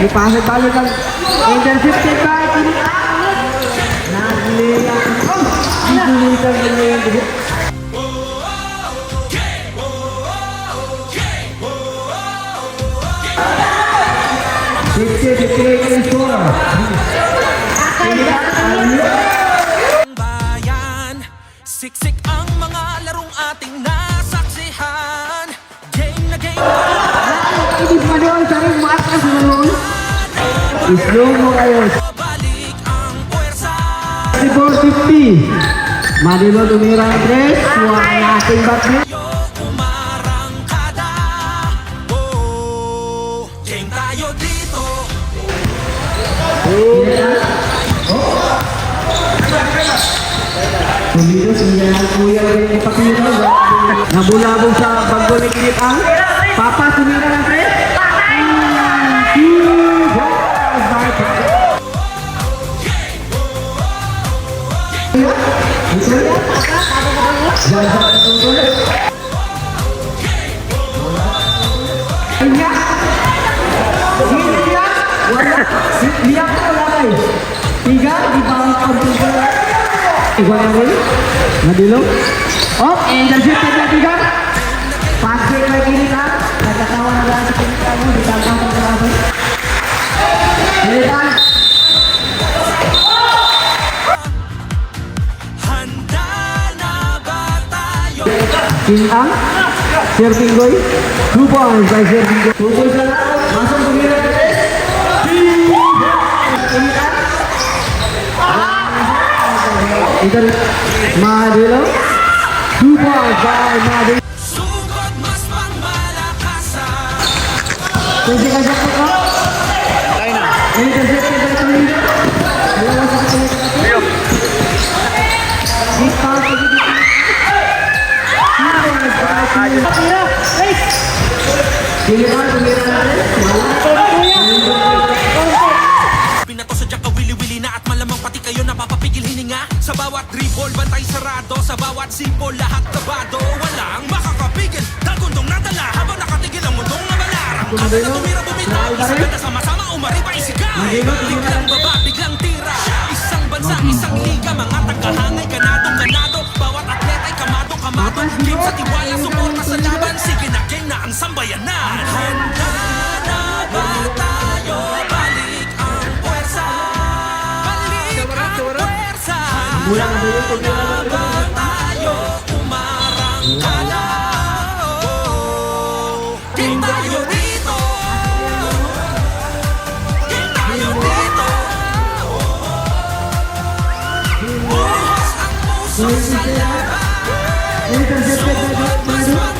Ipasag-balik ang intercepted ba? Naglilang. Naglilang naglilang. Siksik ang mga larong ating nasaksihan. Game na game. Hindi pa doon sa rin matas na noon. Islo mo kayo. Balik ang puwersa. 450. Manilo tumira ang tres. Huwag nating batman. Umarangkada. Oh, game tayo dito. Tumilos, hindi ang kuya rin ipakita. Nabulabog sa pagguling init ang Papa, tumira ng tres. Tiga di bawah komputer. Tiga yang ini, Nadilo. Oh, intercepted na tiga. Pasir lagi ni kan. Nagkatawa na lang sa pinita mo. Ditangkang ng kalaban. Ini kan. Handa na ba tayo? Sintang. Serving boy. 2 points by serving boy. 2 points na lang. Masuk tumira. Ini kan. Ikan Madilo 2 points by Madilo. Sugod mas pangmalakasan. Pwede ka siya po. Tayo na. Ini kasi ito ba ito hindi? Dalawa sa kapatid. Ayo. Ikaw sa dito. Tira. Tumira natin. Pinato sa Jack wili-wili na at malamang pati kayo napapapigil hininga. Sa bawat dribble, bantay sarado. Sa bawat sipol, lahat kabado. Walang makakapigil. Dagundong nadala habang nakatigil ang mundong nabalarang. Kada na tumira bumitaw, isa ganda sama-sama umari pa isigaw. Biglang baba, biglang tira. Isang bansa, isang liga. Mga tagahangay, ganado. Bawat atleta'y kamado. Game sa tiwala, suporta sa laban. Sige na game na ang sambayanan. Handa na ba tayo? Balik ang puwersa. Balik ang puwersa. Handa na ba tayo? Umarangkada. Game tayo dito. Game tayo dito. Buhos ang puso sa laban. Intercepted by Madilo.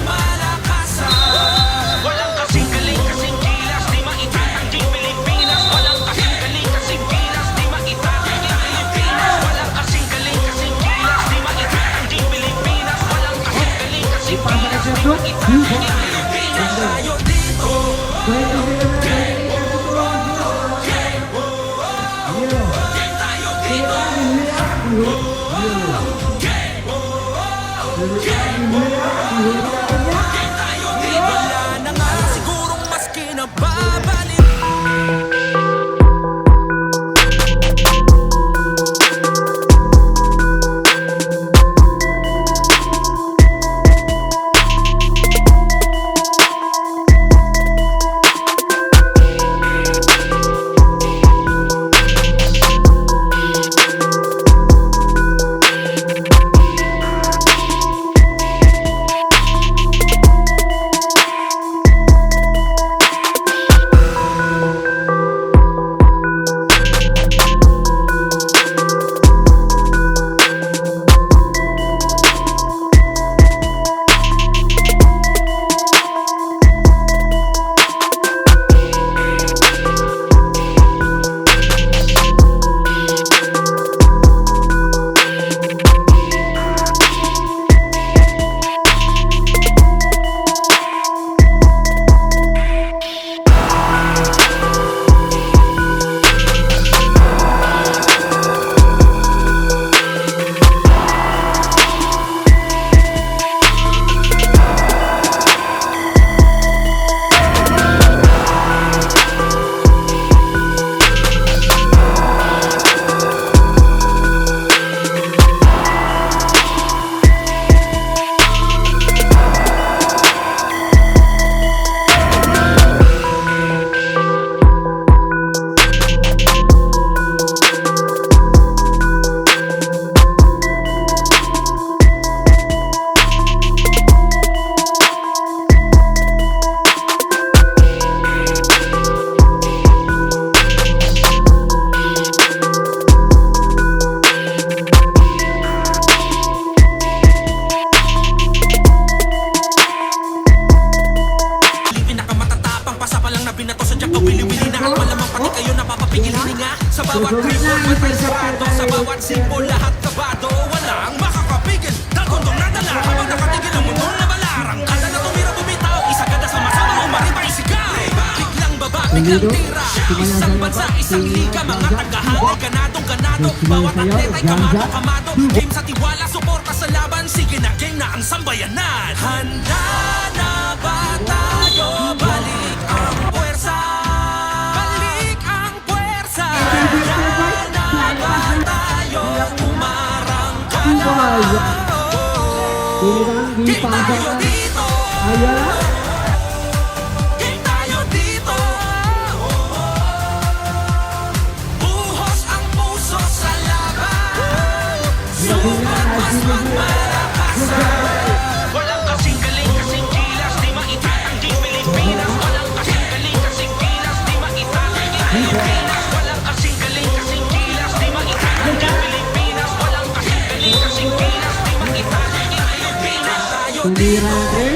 Walang kasing galing, kasing kilas, di maitatangking Pilipinas. Walang kasing galing, kasing kilas, di maitatangking Pilipinas. Walang kasing galing, kasing kilas, di maitatangking Pilipinas. Walang kasing galing, kasing kilas, di maitatangking Pilipinas. Tayo dito. Tayo dito. Wala na nga sigurong mas kinababalik. pati kayo napapapigil hininga. Sa bawat rebound, bantay sarado. Sa bawat simple, lahat kabado. Walang makakapigil, dagundong nadala. Habang nakatigil ang mundo na balarang. Kada na tumira bumitaw, isa kada sama-sama umaribay sigaw. Biglang baba, biglang tira. Isang bansa, isang liga. Mga tagahali, ganadong ganado. Bawat atleta'y kamado-kamado. Game sa tiwala, suporta sa laban. Sige na, game na ang sambayanan. Handa na ba tayo? Balik ang puwersa. Balik ang puwersa. Handa na ba tayo? Umarang ka na. Game tayo dito. Game tayo dito. Buhos ang puso sa laban. Sumapas magmalakasan. Walang kasing galing, kasing kilas, di maitatanggi Pilipinas. Walang kasing galing, kasing kilas, di maitatanggi Pilipinas. Walang kasing galing, kasing kilas, di maitatanggi Pilipinas. Walang kasing galing, kasing kilas, di maitatanggi Pilipinas. Tayo dito.